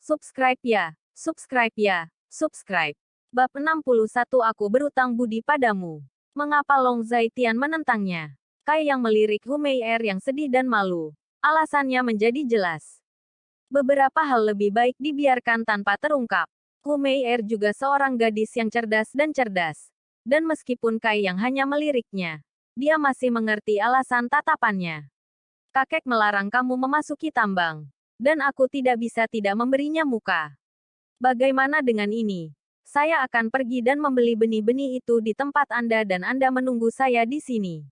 Subscribe ya, subscribe ya, subscribe. Bab 61 Aku berutang budi padamu. Mengapa Long Zaitian menentangnya? Kai yang melirik Hu Mei'er yang sedih dan malu. Alasannya menjadi jelas. Beberapa hal lebih baik dibiarkan tanpa terungkap. Hu Mei'er juga seorang gadis yang cerdas dan cerdas. Dan meskipun Kai yang hanya meliriknya, dia masih mengerti alasan tatapannya. Kakek melarang kamu memasuki tambang. Dan aku tidak bisa tidak memberinya muka. Bagaimana dengan ini? Saya akan pergi dan membeli benih-benih itu di tempat Anda dan Anda menunggu saya di sini.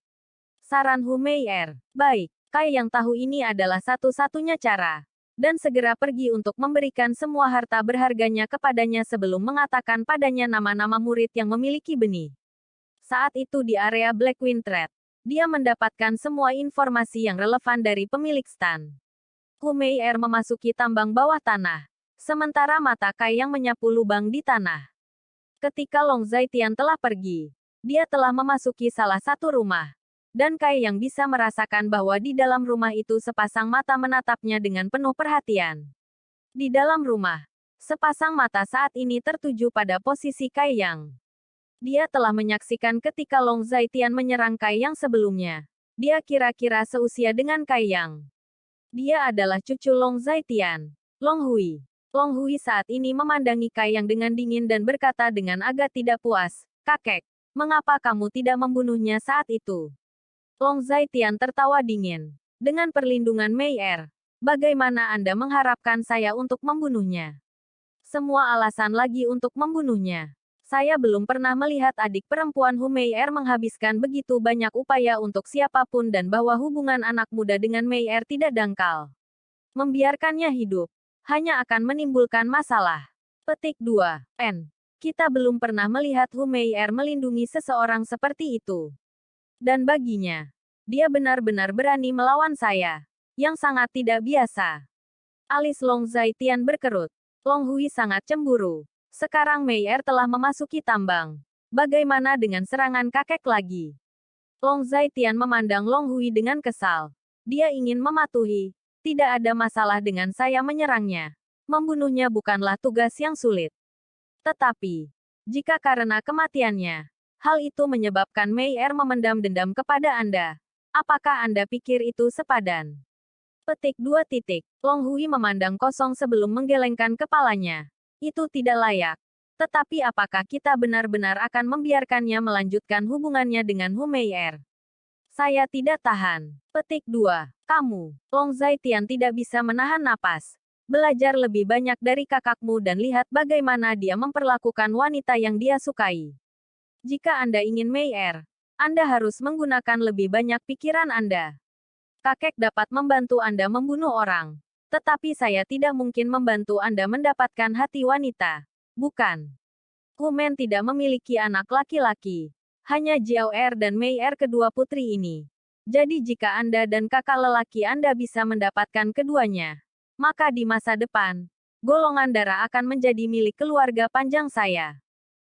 Saran Hu Mei'er. Baik, Kai yang tahu ini adalah satu-satunya cara. Dan segera pergi untuk memberikan semua harta berharganya kepadanya sebelum mengatakan padanya nama-nama murid yang memiliki benih. Saat itu di area Blackwing Trade, dia mendapatkan semua informasi yang relevan dari pemilik stan. Hu Mei'er memasuki tambang bawah tanah. Sementara mata Kai yang menyapu lubang di tanah. Ketika Long Zaitian telah pergi, dia telah memasuki salah satu rumah. Dan Kai yang bisa merasakan bahwa di dalam rumah itu sepasang mata menatapnya dengan penuh perhatian. Di dalam rumah, sepasang mata saat ini tertuju pada posisi Kai Yang. Dia telah menyaksikan ketika Long Zaitian menyerang Kai Yang sebelumnya. Dia kira-kira seusia dengan Kai Yang. Dia adalah cucu Long Zaitian, Long Hui. Long Hui saat ini memandangi Kai Yang dengan dingin dan berkata dengan agak tidak puas, "Kakek, mengapa kamu tidak membunuhnya saat itu?" Long Zaitian tertawa dingin. "Dengan perlindungan Mei'er, bagaimana Anda mengharapkan saya untuk membunuhnya? Semua alasan lagi untuk membunuhnya. Saya belum pernah melihat adik perempuan Hu Mei'er menghabiskan begitu banyak upaya untuk siapapun dan bahwa hubungan anak muda dengan Mei'er tidak dangkal. Membiarkannya hidup hanya akan menimbulkan masalah." Petik 2. N. Kita belum pernah melihat Hu Mei'er melindungi seseorang seperti itu. Dan baginya, dia benar-benar berani melawan saya. Yang sangat tidak biasa. Alis Long Zaitian berkerut. Long Hui sangat cemburu. Sekarang Mei'er telah memasuki tambang. Bagaimana dengan serangan kakek lagi? Long Zaitian memandang Long Hui dengan kesal. Dia ingin mematuhi. Tidak ada masalah dengan saya menyerangnya. Membunuhnya bukanlah tugas yang sulit. Tetapi, jika karena kematiannya, hal itu menyebabkan Mei'er memendam dendam kepada Anda, apakah Anda pikir itu sepadan? Petik 2. Long Hui memandang kosong sebelum menggelengkan kepalanya. Itu tidak layak. Tetapi apakah kita benar-benar akan membiarkannya melanjutkan hubungannya dengan Hu Mei'er? Saya tidak tahan. Petik 2. Kamu, Long Zaitian tidak bisa menahan napas. Belajar lebih banyak dari kakakmu dan lihat bagaimana dia memperlakukan wanita yang dia sukai. Jika Anda ingin Mei'er, Anda harus menggunakan lebih banyak pikiran Anda. Kakek dapat membantu Anda membunuh orang. Tetapi saya tidak mungkin membantu Anda mendapatkan hati wanita. Bukan. Hu Men tidak memiliki anak laki-laki. Hanya Jiao Er dan Mei'er kedua putri ini. Jadi jika Anda dan kakak lelaki Anda bisa mendapatkan keduanya, maka di masa depan, golongan darah akan menjadi milik keluarga panjang saya.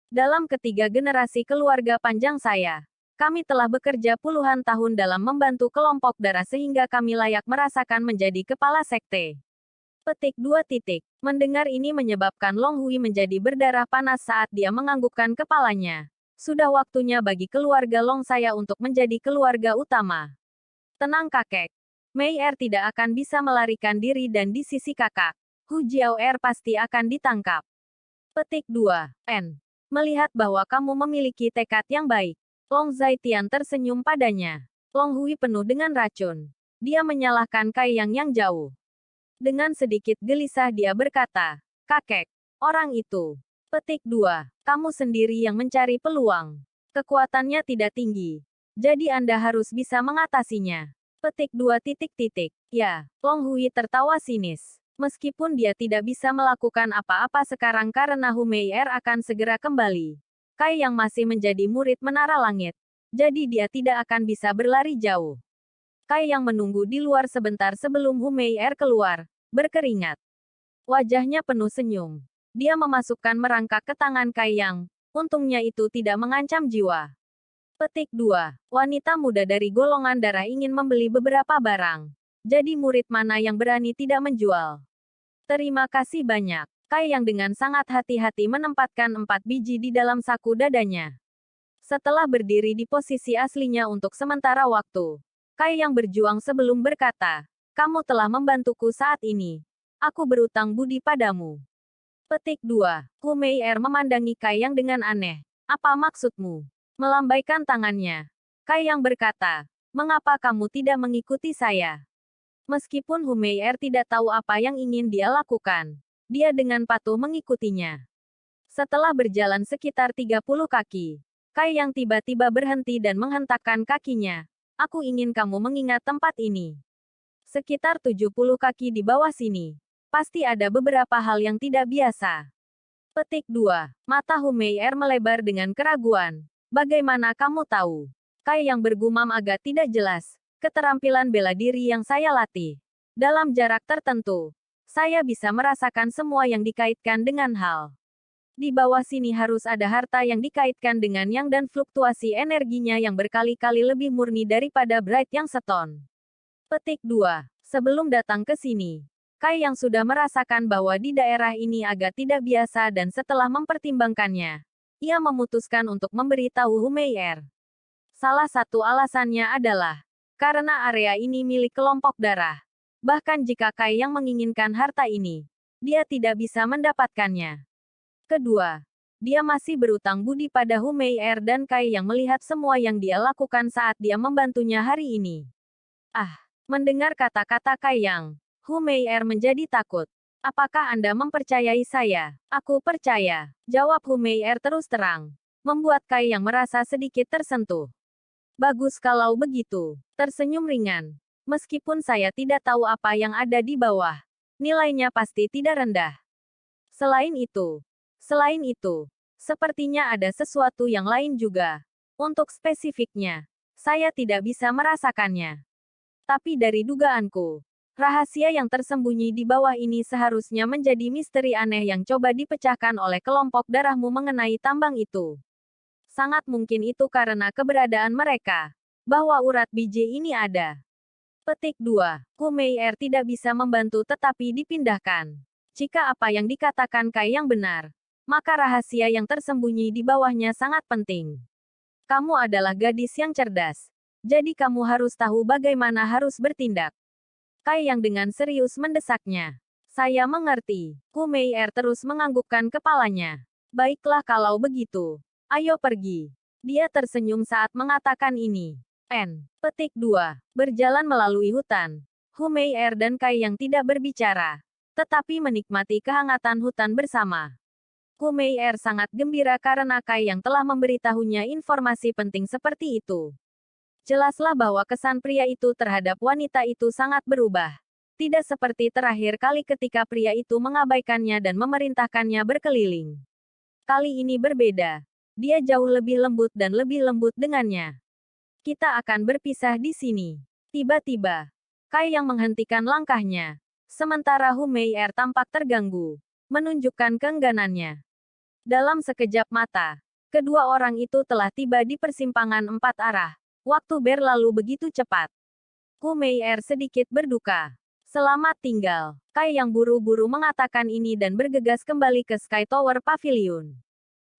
Dalam ketiga generasi keluarga panjang saya, kami telah bekerja puluhan tahun dalam membantu kelompok darah sehingga kami layak merasakan menjadi kepala sekte. Petik 2. Mendengar ini menyebabkan Long Hui menjadi berdarah panas saat dia menganggukkan kepalanya. Sudah waktunya bagi keluarga Long saya untuk menjadi keluarga utama. Tenang kakek. Mei'er tidak akan bisa melarikan diri dan di sisi kakak, Hu Jiao Er pasti akan ditangkap. Petik 2. N. Melihat bahwa kamu memiliki tekad yang baik. Long Zaitian tersenyum padanya. Long Hui penuh dengan racun. Dia menyalahkan Kai yang jauh. Dengan sedikit gelisah dia berkata, "Kakek, orang itu." Petik 2. Kamu sendiri yang mencari peluang. Kekuatannya tidak tinggi. Jadi Anda harus bisa mengatasinya. Petik 2. Ya, Long Hui tertawa sinis. Meskipun dia tidak bisa melakukan apa-apa sekarang karena Hu Mei'er akan segera kembali. Kai yang masih menjadi murid menara langit. Jadi dia tidak akan bisa berlari jauh. Kai yang menunggu di luar sebentar sebelum Hu Mei'er keluar, berkeringat. Wajahnya penuh senyum. Dia memasukkan merangkak ke tangan Kai Yang. Untungnya itu tidak mengancam jiwa. Petik 2. Wanita muda dari golongan darah ingin membeli beberapa barang. Jadi murid mana yang berani tidak menjual? Terima kasih banyak. Kai yang dengan sangat hati-hati menempatkan 4 biji di dalam saku dadanya. Setelah berdiri di posisi aslinya untuk sementara waktu, Kai yang berjuang sebelum berkata, kamu telah membantuku saat ini. Aku berutang budi padamu. Petik 2. Hu Mei'er memandangi Kai yang dengan aneh. Apa maksudmu? Melambaikan tangannya. Kai yang berkata, mengapa kamu tidak mengikuti saya? Meskipun Hu Mei'er tidak tahu apa yang ingin dia lakukan, dia dengan patuh mengikutinya. Setelah berjalan sekitar 30 kaki, Kai yang tiba-tiba berhenti dan menghentakkan kakinya. Aku ingin kamu mengingat tempat ini. Sekitar 70 kaki di bawah sini. Pasti ada beberapa hal yang tidak biasa. Petik 2. Mata Hu Mei'er melebar dengan keraguan. Bagaimana kamu tahu? Kai yang bergumam agak tidak jelas. Keterampilan bela diri yang saya latih. Dalam jarak tertentu, saya bisa merasakan semua yang dikaitkan dengan hal. Di bawah sini harus ada harta yang dikaitkan dengan yang dan fluktuasi energinya yang berkali-kali lebih murni daripada Bright yang Stone. Petik 2. Sebelum datang ke sini, Kai yang sudah merasakan bahwa di daerah ini agak tidak biasa dan setelah mempertimbangkannya, ia memutuskan untuk memberitahu Hu Mei'er. Salah satu alasannya adalah karena area ini milik kelompok darah. Bahkan jika Kai yang menginginkan harta ini, dia tidak bisa mendapatkannya. Kedua, dia masih berutang budi pada Hu Mei'er dan Kai yang melihat semua yang dia lakukan saat dia membantunya hari ini. Mendengar kata-kata Kai Yang, Hu Mei'er menjadi takut. Apakah Anda mempercayai saya? Aku percaya, jawab Hu Mei'er terus terang. Membuat Kai Yang merasa sedikit tersentuh. Bagus kalau begitu, tersenyum ringan. Meskipun saya tidak tahu apa yang ada di bawah, nilainya pasti tidak rendah. Selain itu, sepertinya ada sesuatu yang lain juga. Untuk spesifiknya, saya tidak bisa merasakannya. Tapi dari dugaanku, rahasia yang tersembunyi di bawah ini seharusnya menjadi misteri aneh yang coba dipecahkan oleh kelompok darahmu mengenai tambang itu. Sangat mungkin itu karena keberadaan mereka, bahwa urat biji ini ada. Petik 2. Hu Mei'er tidak bisa membantu tetapi dipindahkan. Jika apa yang dikatakan Kai yang benar, maka rahasia yang tersembunyi di bawahnya sangat penting. Kamu adalah gadis yang cerdas. Jadi kamu harus tahu bagaimana harus bertindak. Kai yang dengan serius mendesaknya. Saya mengerti. Hu Mei'er terus menganggukkan kepalanya. Baiklah kalau begitu. Ayo pergi. Dia tersenyum saat mengatakan ini. Petik 2. Berjalan melalui hutan. Hu Mei'er dan Kai yang tidak berbicara, tetapi menikmati kehangatan hutan bersama. Hu Mei'er sangat gembira karena Kai yang telah memberitahunya informasi penting seperti itu. Jelaslah bahwa kesan pria itu terhadap wanita itu sangat berubah. Tidak seperti terakhir kali ketika pria itu mengabaikannya dan memerintahkannya berkeliling. Kali ini berbeda. Dia jauh lebih lembut dan lebih lembut dengannya. Kita akan berpisah di sini. Tiba-tiba, Kai yang menghentikan langkahnya. Sementara Hu Mei'er tampak terganggu, menunjukkan keengganannya. Dalam sekejap mata, kedua orang itu telah tiba di persimpangan 4 arah. Waktu berlalu begitu cepat. Hu Mei'er sedikit berduka. Selamat tinggal. Kai yang buru-buru mengatakan ini dan bergegas kembali ke Sky Tower Pavilion.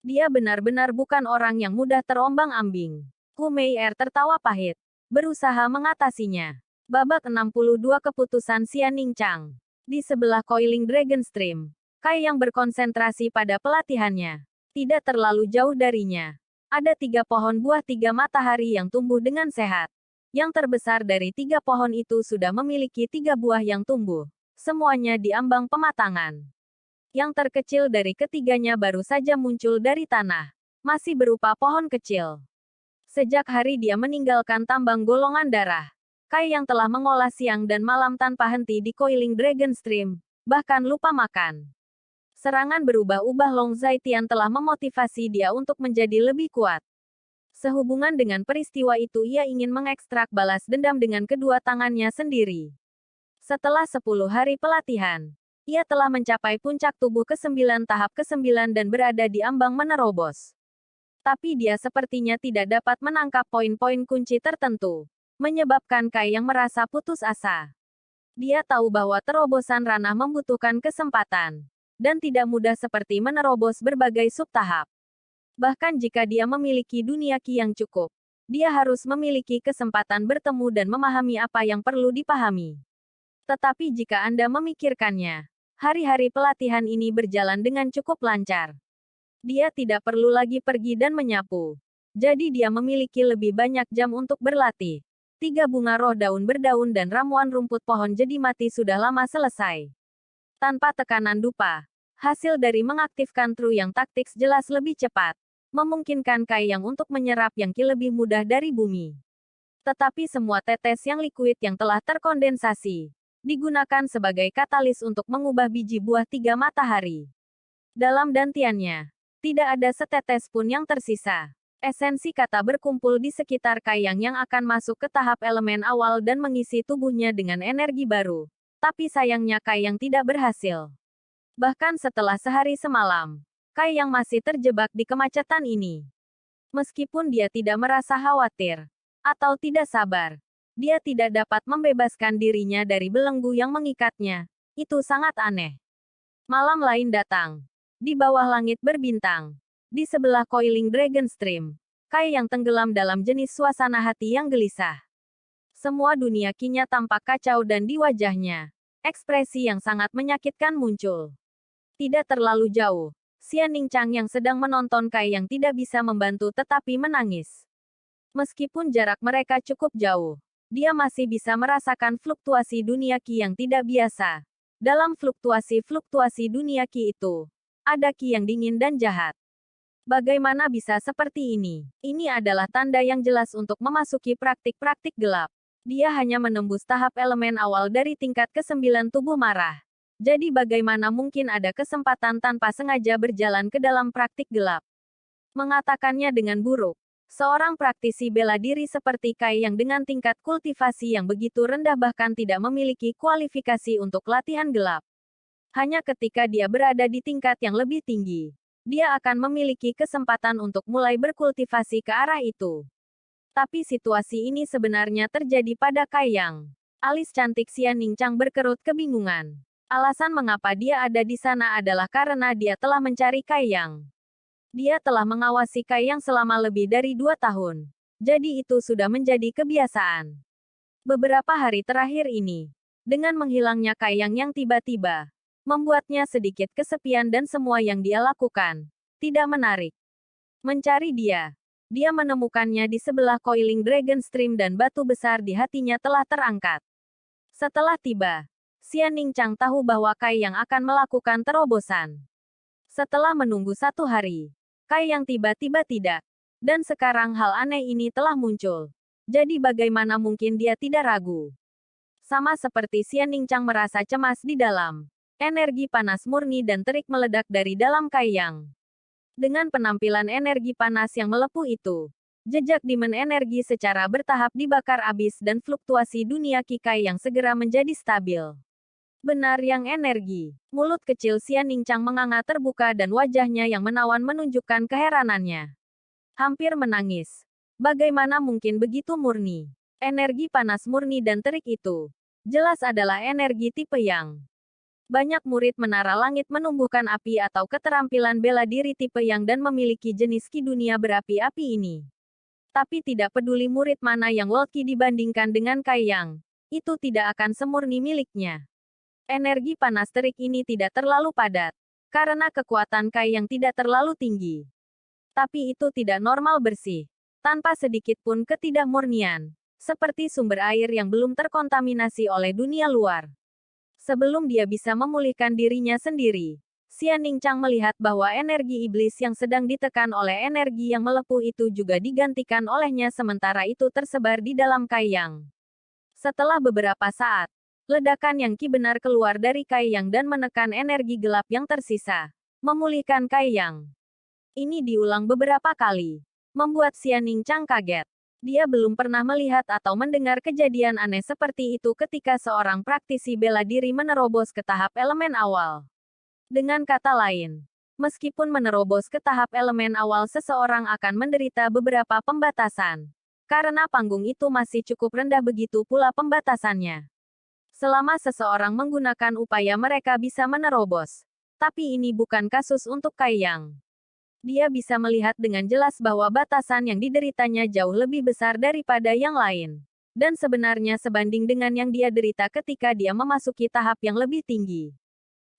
Dia benar-benar bukan orang yang mudah terombang-ambing. Hu Mei'er tertawa pahit, berusaha mengatasinya. Babak 62 keputusan Xianing Chang. Di sebelah Coiling Dragon Stream, Kai yang berkonsentrasi pada pelatihannya. Tidak terlalu jauh darinya. Ada 3 pohon buah 3 matahari yang tumbuh dengan sehat. Yang terbesar dari 3 pohon itu sudah memiliki 3 buah yang tumbuh. Semuanya di ambang pematangan. Yang terkecil dari ketiganya baru saja muncul dari tanah. Masih berupa pohon kecil. Sejak hari dia meninggalkan tambang golongan darah, Kai yang telah mengolah siang dan malam tanpa henti di Coiling Dragon Stream, bahkan lupa makan. Serangan berubah-ubah Long Zaitian telah memotivasi dia untuk menjadi lebih kuat. Sehubungan dengan peristiwa itu ia ingin mengekstrak balas dendam dengan kedua tangannya sendiri. Setelah 10 hari pelatihan, ia telah mencapai puncak tubuh ke-9 tahap ke-9 dan berada di ambang menerobos. Tapi dia sepertinya tidak dapat menangkap poin-poin kunci tertentu, menyebabkan Kai yang merasa putus asa. Dia tahu bahwa terobosan ranah membutuhkan kesempatan, dan tidak mudah seperti menerobos berbagai subtahap. Bahkan jika dia memiliki dunia ki yang cukup, dia harus memiliki kesempatan bertemu dan memahami apa yang perlu dipahami. Tetapi jika Anda memikirkannya, hari-hari pelatihan ini berjalan dengan cukup lancar. Dia tidak perlu lagi pergi dan menyapu. Jadi dia memiliki lebih banyak jam untuk berlatih. 3 bunga roh daun berdaun dan ramuan rumput pohon jadi mati sudah lama selesai. Tanpa tekanan dupa, hasil dari mengaktifkan True yang taktik jelas lebih cepat, memungkinkan Kai Yang untuk menyerap yang ki lebih mudah dari bumi. Tetapi semua tetes yang liquid yang telah terkondensasi, digunakan sebagai katalis untuk mengubah biji buah 3 matahari. Dalam dantiannya, tidak ada setetes pun yang tersisa. Esensi kata berkumpul di sekitar Kai Yang akan masuk ke tahap elemen awal dan mengisi tubuhnya dengan energi baru. Tapi sayangnya Kai Yang tidak berhasil. Bahkan setelah sehari semalam, Kai Yang masih terjebak di kemacetan ini. Meskipun dia tidak merasa khawatir atau tidak sabar, dia tidak dapat membebaskan dirinya dari belenggu yang mengikatnya. Itu sangat aneh. Malam lain datang. Di bawah langit berbintang. Di sebelah Coiling Dragon Stream, Kai Yang tenggelam dalam jenis suasana hati yang gelisah. Semua dunia kinya tampak kacau dan di wajahnya, ekspresi yang sangat menyakitkan muncul. Tidak terlalu jauh, Xianing Chang yang sedang menonton Kai Yang tidak bisa membantu tetapi menangis. Meskipun jarak mereka cukup jauh, dia masih bisa merasakan fluktuasi dunia ki yang tidak biasa. Dalam fluktuasi dunia ki itu, ada ki yang dingin dan jahat. Bagaimana bisa seperti ini? Ini adalah tanda yang jelas untuk memasuki praktik-praktik gelap. Dia hanya menembus tahap elemen awal dari tingkat ke-9 tubuh marah. Jadi bagaimana mungkin ada kesempatan tanpa sengaja berjalan ke dalam praktik gelap? Mengatakannya dengan buruk. Seorang praktisi bela diri seperti Kai Yang dengan tingkat kultivasi yang begitu rendah bahkan tidak memiliki kualifikasi untuk latihan gelap. Hanya ketika dia berada di tingkat yang lebih tinggi, dia akan memiliki kesempatan untuk mulai berkultivasi ke arah itu. Tapi situasi ini sebenarnya terjadi pada Kai Yang. Alis cantik Xianing Chang berkerut kebingungan. Alasan mengapa dia ada di sana adalah karena dia telah mencari Kai Yang. Dia telah mengawasi Kai Yang selama lebih dari 2 tahun. Jadi itu sudah menjadi kebiasaan. Beberapa hari terakhir ini, dengan menghilangnya Kai Yang yang tiba-tiba, membuatnya sedikit kesepian dan semua yang dia lakukan tidak menarik. Mencari dia. Dia menemukannya di sebelah Coiling Dragon Stream dan batu besar di hatinya telah terangkat. Setelah tiba, Xianing Chang tahu bahwa Kai Yang akan melakukan terobosan. Setelah menunggu 1 hari, Kai Yang tiba-tiba tidak. Dan sekarang hal aneh ini telah muncul. Jadi bagaimana mungkin dia tidak ragu? Sama seperti Xianing Chang merasa cemas di dalam. Energi panas murni dan terik meledak dari dalam Kai Yang. Dengan penampilan energi panas yang melepuh itu, jejak dimen energi secara bertahap dibakar abis dan fluktuasi dunia ki Kai Yang segera menjadi stabil. Benar yang energi. Mulut kecil Xianing Chang menganga terbuka dan wajahnya yang menawan menunjukkan keheranannya. Hampir menangis. Bagaimana mungkin begitu murni? Energi panas murni dan terik itu jelas adalah energi tipe Yang. Banyak murid menara langit menumbuhkan api atau keterampilan bela diri tipe Yang dan memiliki jenis ki dunia berapi-api ini. Tapi tidak peduli murid mana yang World Ki dibandingkan dengan Kai Yang, itu tidak akan semurni miliknya. Energi panas terik ini tidak terlalu padat, karena kekuatan Kai Yang tidak terlalu tinggi. Tapi itu tidak normal bersih, tanpa sedikit pun ketidakmurnian, seperti sumber air yang belum terkontaminasi oleh dunia luar. Sebelum dia bisa memulihkan dirinya sendiri, Xianing Chang melihat bahwa energi iblis yang sedang ditekan oleh energi yang melepuh itu juga digantikan olehnya sementara itu tersebar di dalam Kai Yang. Setelah beberapa saat, ledakan yang ki benar keluar dari Kai Yang dan menekan energi gelap yang tersisa, memulihkan Kai Yang. Ini diulang beberapa kali, membuat Xianing Chang kaget. Dia belum pernah melihat atau mendengar kejadian aneh seperti itu ketika seorang praktisi bela diri menerobos ke tahap elemen awal. Dengan kata lain, meskipun menerobos ke tahap elemen awal seseorang akan menderita beberapa pembatasan. Karena panggung itu masih cukup rendah begitu pula pembatasannya. Selama seseorang menggunakan upaya mereka bisa menerobos. Tapi ini bukan kasus untuk Kai Yang. Dia bisa melihat dengan jelas bahwa batasan yang dideritanya jauh lebih besar daripada yang lain. Dan sebenarnya sebanding dengan yang dia derita ketika dia memasuki tahap yang lebih tinggi.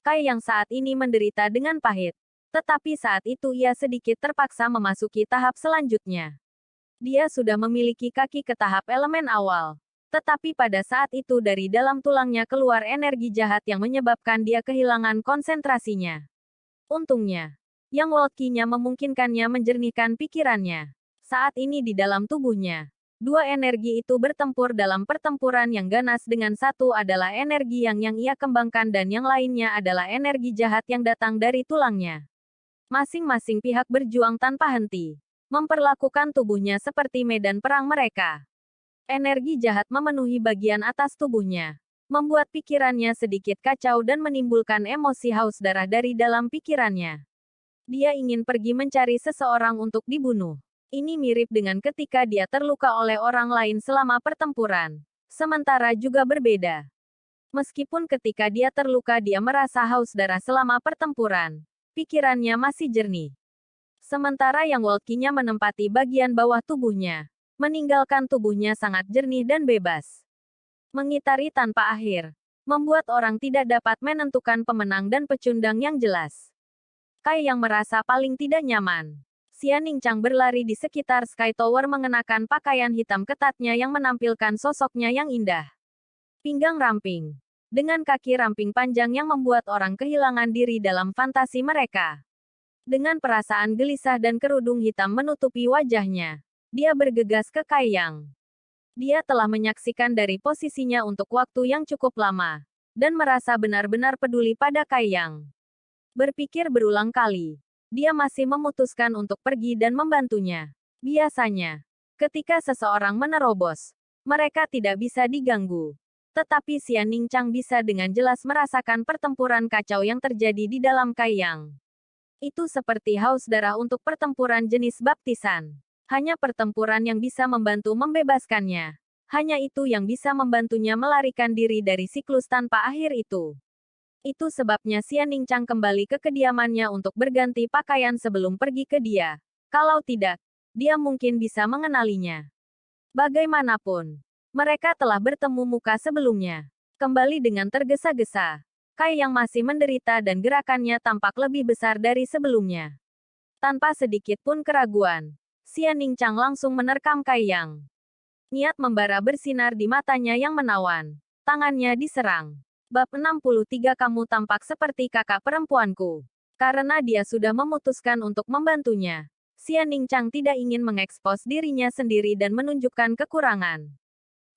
Kai Yang saat ini menderita dengan pahit. Tetapi saat itu ia sedikit terpaksa memasuki tahap selanjutnya. Dia sudah memiliki kaki ke tahap elemen awal. Tetapi pada saat itu dari dalam tulangnya keluar energi jahat yang menyebabkan dia kehilangan konsentrasinya. Untungnya, Yang Wolkinya memungkinkannya menjernihkan pikirannya. Saat ini di dalam tubuhnya, dua energi itu bertempur dalam pertempuran yang ganas. Dengan satu adalah energi yang ia kembangkan dan yang lainnya adalah energi jahat yang datang dari tulangnya. Masing-masing pihak berjuang tanpa henti, memperlakukan tubuhnya seperti medan perang mereka. Energi jahat memenuhi bagian atas tubuhnya, membuat pikirannya sedikit kacau dan menimbulkan emosi haus darah dari dalam pikirannya. Dia ingin pergi mencari seseorang untuk dibunuh. Ini mirip dengan ketika dia terluka oleh orang lain selama pertempuran. Sementara juga berbeda. Meskipun ketika dia terluka dia merasa haus darah selama pertempuran, pikirannya masih jernih. Sementara Yang Wolkinya menempati bagian bawah tubuhnya, meninggalkan tubuhnya sangat jernih dan bebas. Mengitari tanpa akhir, membuat orang tidak dapat menentukan pemenang dan pecundang yang jelas. Kai Yang merasa paling tidak nyaman. Xian Ningchang berlari di sekitar Sky Tower mengenakan pakaian hitam ketatnya yang menampilkan sosoknya yang indah. Pinggang ramping, dengan kaki ramping panjang yang membuat orang kehilangan diri dalam fantasi mereka. Dengan perasaan gelisah dan kerudung hitam menutupi wajahnya, dia bergegas ke Kai Yang. Dia telah menyaksikan dari posisinya untuk waktu yang cukup lama, dan merasa benar-benar peduli pada Kai Yang. Berpikir berulang kali, dia masih memutuskan untuk pergi dan membantunya. Biasanya, ketika seseorang menerobos, mereka tidak bisa diganggu. Tetapi Xian Ningchang bisa dengan jelas merasakan pertempuran kacau yang terjadi di dalam Kai Yang. Itu seperti haus darah untuk pertempuran jenis baptisan. Hanya pertempuran yang bisa membantu membebaskannya. Hanya itu yang bisa membantunya melarikan diri dari siklus tanpa akhir itu. Itu sebabnya Xian Ningchang kembali ke kediamannya untuk berganti pakaian sebelum pergi ke dia. Kalau tidak, dia mungkin bisa mengenalinya. Bagaimanapun, mereka telah bertemu muka sebelumnya. Kembali dengan tergesa-gesa. Kai Yang masih menderita dan gerakannya tampak lebih besar dari sebelumnya. Tanpa sedikit pun keraguan, Xian Ningchang langsung menerkam Kai Yang. Niat membara bersinar di matanya yang menawan. Tangannya diserang. Bab 63 Kamu tampak seperti kakak perempuanku. Karena dia sudah memutuskan untuk membantunya, Xian Ningchang tidak ingin mengekspos dirinya sendiri dan menunjukkan kekurangan.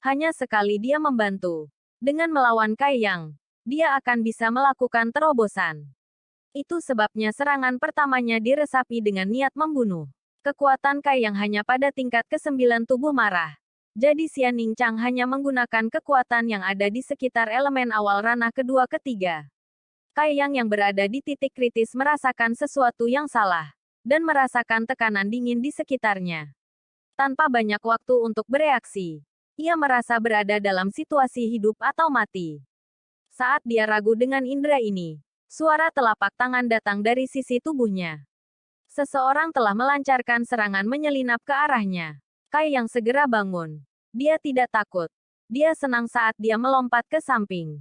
Hanya sekali dia membantu. Dengan melawan Kai Yang, dia akan bisa melakukan terobosan. Itu sebabnya serangan pertamanya diresapi dengan niat membunuh. Kekuatan Kai Yang hanya pada tingkat ke-9 tubuh marah. Jadi Xian Ningchang hanya menggunakan kekuatan yang ada di sekitar elemen awal ranah kedua-ketiga. Kai Yang berada di titik kritis merasakan sesuatu yang salah, dan merasakan tekanan dingin di sekitarnya. Tanpa banyak waktu untuk bereaksi, ia merasa berada dalam situasi hidup atau mati. Saat dia ragu dengan indera ini, suara telapak tangan datang dari sisi tubuhnya. Seseorang telah melancarkan serangan menyelinap ke arahnya. Kai Yang segera bangun. Dia tidak takut. Dia senang saat dia melompat ke samping.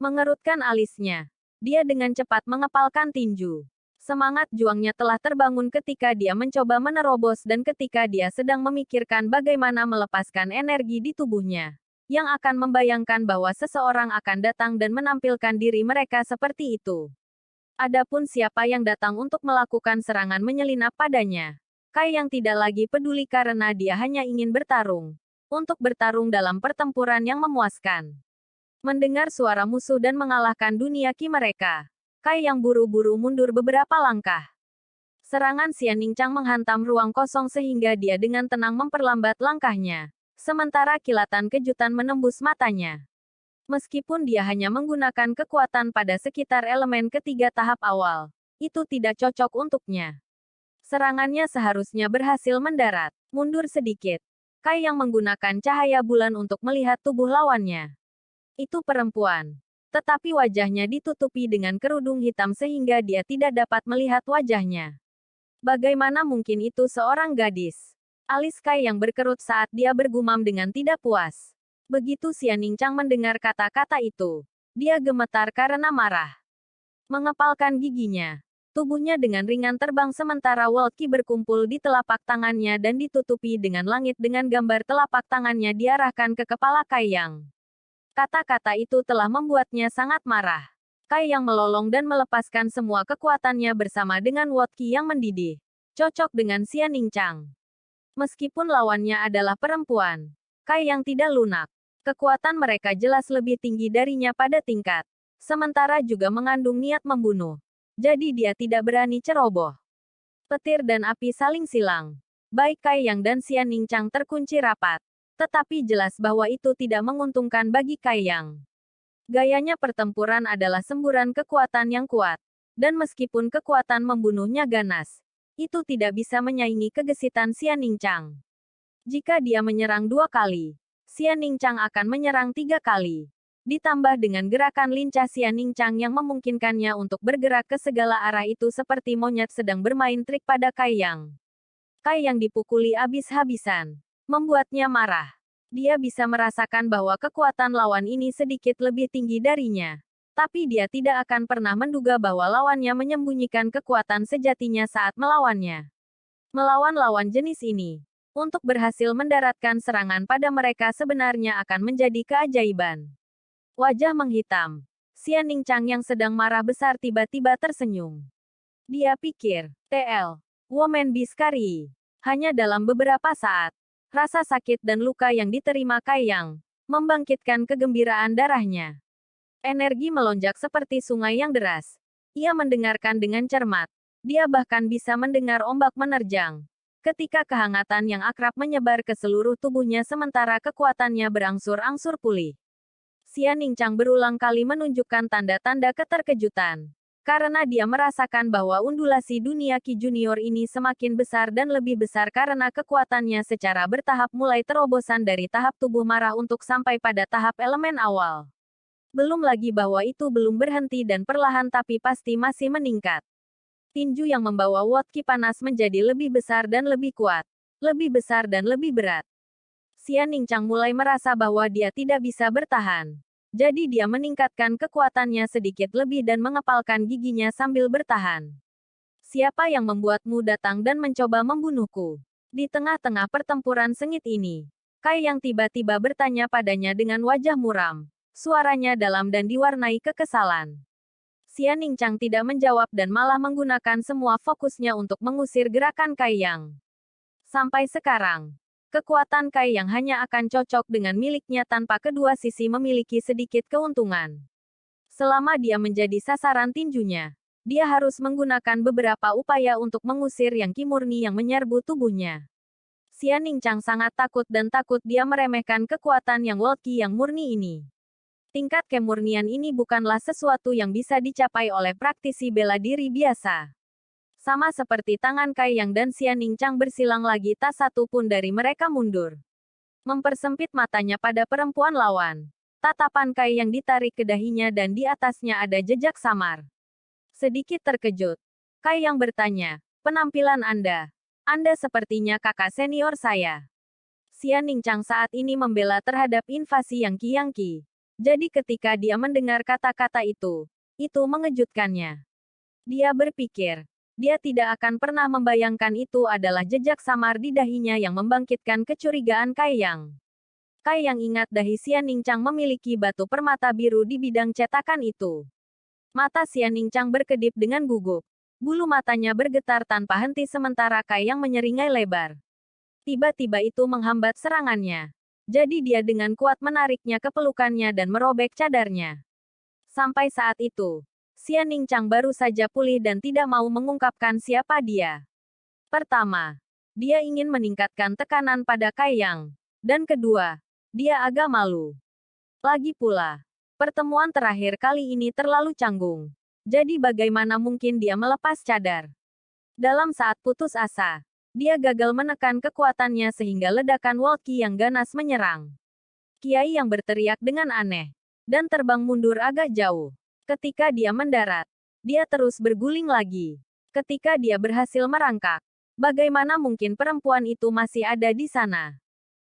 Mengerutkan alisnya, dia dengan cepat mengepalkan tinju. Semangat juangnya telah terbangun ketika dia mencoba menerobos dan ketika dia sedang memikirkan bagaimana melepaskan energi di tubuhnya, yang akan membayangkan bahwa seseorang akan datang dan menampilkan diri mereka seperti itu. Adapun siapa yang datang untuk melakukan serangan menyelinap padanya, Kai Yang tidak lagi peduli karena dia hanya ingin bertarung. Untuk bertarung dalam pertempuran yang memuaskan. Mendengar suara musuh dan mengalahkan dunia ki mereka, Kai Yang buru-buru mundur beberapa langkah. Serangan Xian Ningchang menghantam ruang kosong sehingga dia dengan tenang memperlambat langkahnya. Sementara kilatan kejutan menembus matanya. Meskipun dia hanya menggunakan kekuatan pada sekitar elemen ketiga tahap awal, itu tidak cocok untuknya. Serangannya seharusnya berhasil mendarat. Mundur sedikit. Kai Yang menggunakan cahaya bulan untuk melihat tubuh lawannya. Itu perempuan. Tetapi wajahnya ditutupi dengan kerudung hitam sehingga dia tidak dapat melihat wajahnya. Bagaimana mungkin itu seorang gadis? Alis Kai yang berkerut saat dia bergumam dengan tidak puas. Begitu Xian Ningchang mendengar kata-kata itu, dia gemetar karena marah. Mengepalkan giginya. Tubuhnya dengan ringan terbang sementara World Qi berkumpul di telapak tangannya dan ditutupi dengan langit dengan gambar telapak tangannya diarahkan ke kepala Kai Yang. Kata-kata itu telah membuatnya sangat marah. Kai Yang melolong dan melepaskan semua kekuatannya bersama dengan World Qi yang mendidih. Cocok dengan Xian Ningchang. Meskipun lawannya adalah perempuan, Kai Yang tidak lunak. Kekuatan mereka jelas lebih tinggi darinya pada tingkat. Sementara juga mengandung niat membunuh. Jadi dia tidak berani ceroboh. Petir dan api saling silang. Baik Kai Yang dan Xian Ningchang terkunci rapat. Tetapi jelas bahwa itu tidak menguntungkan bagi Kai Yang. Gayanya pertempuran adalah semburan kekuatan yang kuat. Dan meskipun kekuatan membunuhnya ganas, itu tidak bisa menyaingi kegesitan Xian Ningchang. Jika dia menyerang 2 kali, Xian Ningchang akan menyerang 3 kali. Ditambah dengan gerakan lincah Xian Ningchang yang memungkinkannya untuk bergerak ke segala arah itu seperti monyet sedang bermain trik pada Kai Yang. Kai Yang dipukuli habis-habisan. Membuatnya marah. Dia bisa merasakan bahwa kekuatan lawan ini sedikit lebih tinggi darinya. Tapi dia tidak akan pernah menduga bahwa lawannya menyembunyikan kekuatan sejatinya saat melawannya. Melawan lawan jenis ini, untuk berhasil mendaratkan serangan pada mereka sebenarnya akan menjadi keajaiban. Wajah menghitam. Xian Ningchang yang sedang marah besar tiba-tiba tersenyum. Dia pikir, TL, Woman Biskari. Hanya dalam beberapa saat, rasa sakit dan luka yang diterima Kai Yang membangkitkan kegembiraan darahnya. Energi melonjak seperti sungai yang deras. Ia mendengarkan dengan cermat. Dia bahkan bisa mendengar ombak menerjang. Ketika kehangatan yang akrab menyebar ke seluruh tubuhnya sementara kekuatannya berangsur-angsur pulih. Xian Ningchang berulang kali menunjukkan tanda-tanda keterkejutan. Karena dia merasakan bahwa undulasi dunia Qi Junior ini semakin besar dan lebih besar karena kekuatannya secara bertahap mulai terobosan dari tahap tubuh marah untuk sampai pada tahap elemen awal. Belum lagi bahwa itu belum berhenti dan perlahan tapi pasti masih meningkat. Tinju yang membawa World Qi panas menjadi lebih besar dan lebih kuat. Lebih besar dan lebih berat. Xian Ningchang mulai merasa bahwa dia tidak bisa bertahan. Jadi dia meningkatkan kekuatannya sedikit lebih dan mengepalkan giginya sambil bertahan. Siapa yang membuatmu datang dan mencoba membunuhku? Di tengah-tengah pertempuran sengit ini, Kai Yang tiba-tiba bertanya padanya dengan wajah muram. Suaranya dalam dan diwarnai kekesalan. Xian Ningchang tidak menjawab dan malah menggunakan semua fokusnya untuk mengusir gerakan Kai Yang. Sampai sekarang, kekuatan Kai Yang hanya akan cocok dengan miliknya tanpa kedua sisi memiliki sedikit keuntungan. Selama dia menjadi sasaran tinjunya, dia harus menggunakan beberapa upaya untuk mengusir yang Qi murni yang menyerbu tubuhnya. Xian Ningchang sangat takut dan takut dia meremehkan kekuatan yang World Qi yang murni ini. Tingkat kemurnian ini bukanlah sesuatu yang bisa dicapai oleh praktisi bela diri biasa. Sama seperti tangan Kai Yang dan Xian Ningchang bersilang lagi tak satu pun dari mereka mundur. Mempersempit matanya pada perempuan lawan. Tatapan Kai Yang ditarik ke dahinya dan di atasnya ada jejak samar. Sedikit terkejut, Kai Yang bertanya, penampilan Anda. Anda sepertinya kakak senior saya. Xian Ningchang saat ini membela terhadap invasi yang Qi. Jadi ketika dia mendengar kata-kata itu mengejutkannya. Dia berpikir, dia tidak akan pernah membayangkan itu adalah jejak samar di dahinya yang membangkitkan kecurigaan Kai Yang. Kai Yang ingat dahi Xian Ningchang memiliki batu permata biru di bidang cetakan itu. Mata Xian Ningchang berkedip dengan gugup. Bulu matanya bergetar tanpa henti sementara Kai Yang menyeringai lebar. Tiba-tiba itu menghambat serangannya. Jadi dia dengan kuat menariknya ke pelukannya dan merobek cadarnya. Sampai saat itu, Xian Ningchang baru saja pulih dan tidak mau mengungkapkan siapa dia. Pertama, dia ingin meningkatkan tekanan pada Kai Yang. Dan kedua, dia agak malu. Lagi pula, pertemuan terakhir kali ini terlalu canggung. Jadi bagaimana mungkin dia melepas cadar? Dalam saat putus asa, dia gagal menekan kekuatannya sehingga ledakan World Qi yang ganas menyerang. Kiai yang berteriak dengan aneh. dan terbang mundur agak jauh. Ketika dia mendarat, dia terus berguling lagi. Ketika dia berhasil merangkak, bagaimana mungkin perempuan itu masih ada di sana?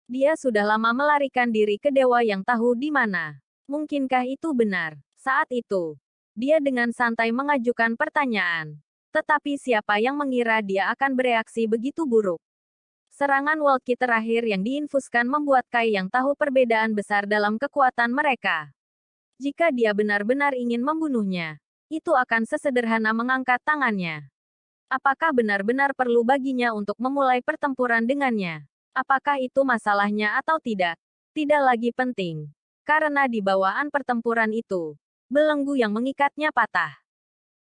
Dia sudah lama melarikan diri ke dewa yang tahu di mana. Mungkinkah itu benar? Saat itu, dia dengan santai mengajukan pertanyaan. Tetapi siapa yang mengira dia akan bereaksi begitu buruk? Serangan Walkie terakhir yang diinfuskan membuat Kai yang tahu perbedaan besar dalam kekuatan mereka. Jika dia benar-benar ingin membunuhnya, itu akan sesederhana mengangkat tangannya. Apakah benar-benar perlu baginya untuk memulai pertempuran dengannya? Apakah itu masalahnya atau tidak? Tidak lagi penting. Karena di bawaan pertempuran itu, belenggu yang mengikatnya patah.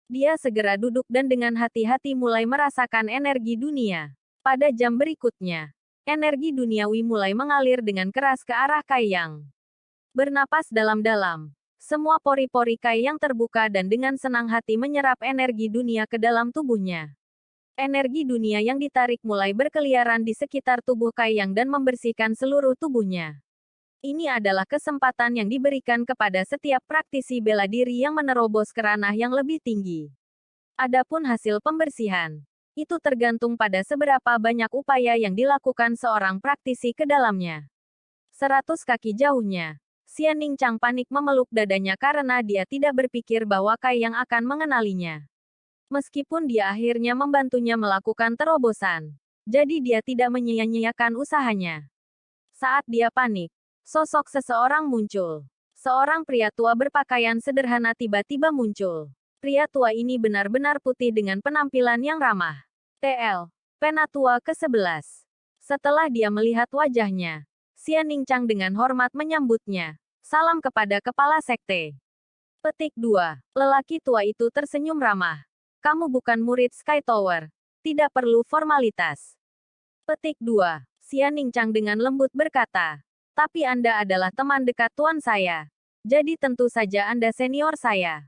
Dia segera duduk dan dengan hati-hati mulai merasakan energi dunia. Pada jam berikutnya, energi duniawi mulai mengalir dengan keras ke arah Kai Yang. Bernapas dalam-dalam. Semua pori-pori Kai Yang terbuka dan dengan senang hati menyerap energi dunia ke dalam tubuhnya. Energi dunia yang ditarik mulai berkeliaran di sekitar tubuh Kai Yang dan membersihkan seluruh tubuhnya. Ini adalah kesempatan yang diberikan kepada setiap praktisi bela diri yang menerobos ke ranah yang lebih tinggi. Adapun hasil pembersihan, itu tergantung pada seberapa banyak upaya yang dilakukan seorang praktisi ke dalamnya. 100 kaki jauhnya, Xian Ningchang panik memeluk dadanya karena dia tidak berpikir bahwa Kai Yang akan mengenalinya. Meskipun dia akhirnya membantunya melakukan terobosan, jadi dia tidak menyia-nyiakan usahanya. Saat dia panik, sosok seseorang muncul. Seorang pria tua berpakaian sederhana tiba-tiba muncul. Pria tua ini benar-benar putih dengan penampilan yang ramah. TL. Penatua ke-11. Setelah dia melihat wajahnya, Xian Ningchang dengan hormat menyambutnya. Salam kepada kepala sekte. Petik 2. Lelaki tua itu tersenyum ramah. Kamu bukan murid Sky Tower. Tidak perlu formalitas. Petik 2. Xian Ningchang dengan lembut berkata. Tapi Anda adalah teman dekat tuan saya. Jadi tentu saja Anda senior saya.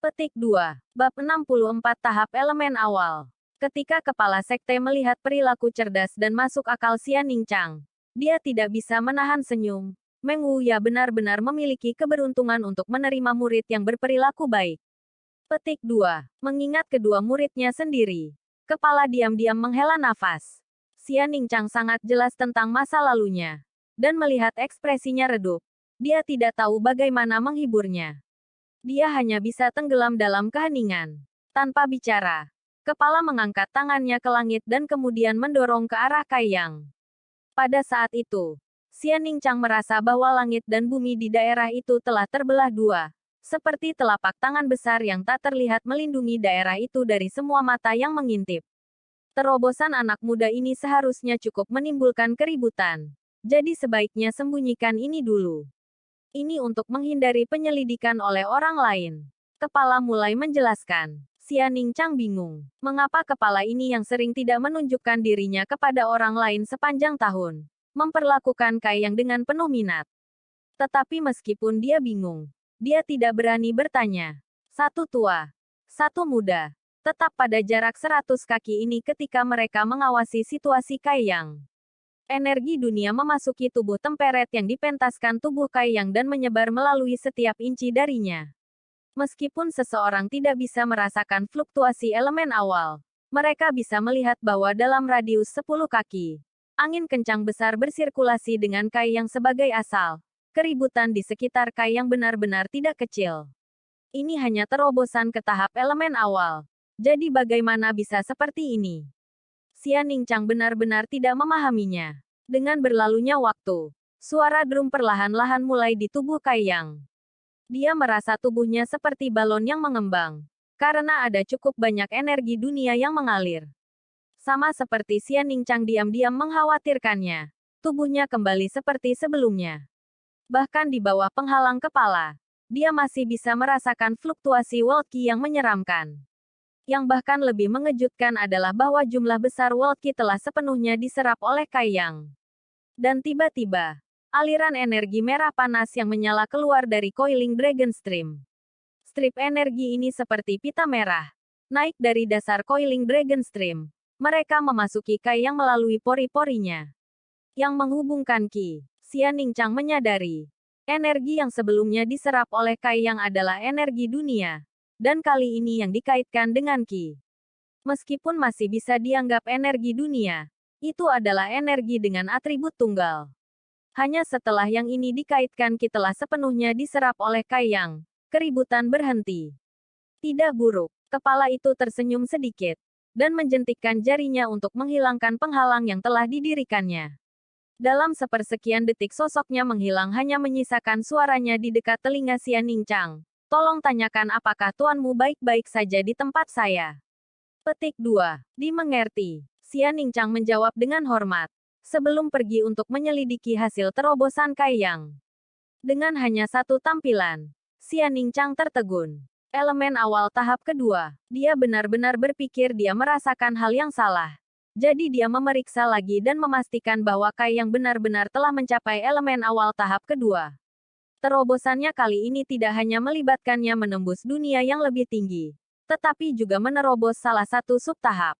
Petik 2. Bab 64 Tahap Elemen Awal. Ketika kepala sekte melihat perilaku cerdas dan masuk akal Xian Ningchang, dia tidak bisa menahan senyum. Meng Wuya benar-benar memiliki keberuntungan untuk menerima murid yang berperilaku baik. Petik 2. Mengingat kedua muridnya sendiri, kepala diam-diam menghela nafas. Xian Ningchang sangat jelas tentang masa lalunya. Dan melihat ekspresinya redup, dia tidak tahu bagaimana menghiburnya. Dia hanya bisa tenggelam dalam keheningan. Tanpa bicara, kepala mengangkat tangannya ke langit dan kemudian mendorong ke arah Kai Yang. Pada saat itu, Xian Ningchang merasa bahwa langit dan bumi di daerah itu telah terbelah dua, seperti telapak tangan besar yang tak terlihat melindungi daerah itu dari semua mata yang mengintip. Terobosan anak muda ini seharusnya cukup menimbulkan keributan. Jadi sebaiknya sembunyikan ini dulu. Ini untuk menghindari penyelidikan oleh orang lain. Kepala mulai menjelaskan. Xian Ningchang bingung. Mengapa kepala ini yang sering tidak menunjukkan dirinya kepada orang lain sepanjang tahun, memperlakukan Kai Yang dengan penuh minat. Tetapi meskipun dia bingung, dia tidak berani bertanya. Satu tua, satu muda, tetap pada jarak 100 kaki ini ketika mereka mengawasi situasi Kai Yang. Energi dunia memasuki tubuh temperet yang dipentaskan tubuh Kai Yang dan menyebar melalui setiap inci darinya. Meskipun seseorang tidak bisa merasakan fluktuasi elemen awal, mereka bisa melihat bahwa dalam radius 10 kaki, angin kencang besar bersirkulasi dengan Kai Yang sebagai asal. Keributan di sekitar Kai Yang benar-benar tidak kecil. Ini hanya terobosan ke tahap elemen awal. Jadi bagaimana bisa seperti ini? Xian Ningchang benar-benar tidak memahaminya. Dengan berlalunya waktu, suara drum perlahan-lahan mulai di tubuh Kai Yang. Dia merasa tubuhnya seperti balon yang mengembang, karena ada cukup banyak energi dunia yang mengalir. Sama seperti Xian Ningchang diam-diam mengkhawatirkannya, tubuhnya kembali seperti sebelumnya. Bahkan di bawah penghalang kepala, dia masih bisa merasakan fluktuasi World Qi yang menyeramkan. Yang bahkan lebih mengejutkan adalah bahwa jumlah besar World Qi telah sepenuhnya diserap oleh Kai Yang. Dan tiba-tiba, aliran energi merah panas yang menyala keluar dari Coiling Dragon Stream. Strip energi ini seperti pita merah, naik dari dasar Coiling Dragon Stream. Mereka memasuki Kai Yang melalui pori-porinya. Yang menghubungkan Qi. Xian Ningchang menyadari. Energi yang sebelumnya diserap oleh Kai Yang adalah energi dunia. Dan kali ini yang dikaitkan dengan Qi. Meskipun masih bisa dianggap energi dunia, itu adalah energi dengan atribut tunggal. Hanya setelah yang ini dikaitkan Qi telah sepenuhnya diserap oleh Kai Yang, keributan berhenti. Tidak buruk, kepala itu tersenyum sedikit, dan menjentikkan jarinya untuk menghilangkan penghalang yang telah didirikannya. Dalam sepersekian detik sosoknya menghilang hanya menyisakan suaranya di dekat telinga Xian Ningchang. Tolong tanyakan apakah tuanmu baik-baik saja di tempat saya. Petik 2. Dimengerti. Xian Ningchang menjawab dengan hormat. Sebelum pergi untuk menyelidiki hasil terobosan Kai Yang. Dengan hanya satu tampilan, Xian Ningchang tertegun. Elemen awal tahap kedua. Dia benar-benar berpikir dia merasakan hal yang salah. Jadi dia memeriksa lagi dan memastikan bahwa Kai Yang benar-benar telah mencapai elemen awal tahap kedua. Terobosannya kali ini tidak hanya melibatkannya menembus dunia yang lebih tinggi, tetapi juga menerobos salah satu subtahap.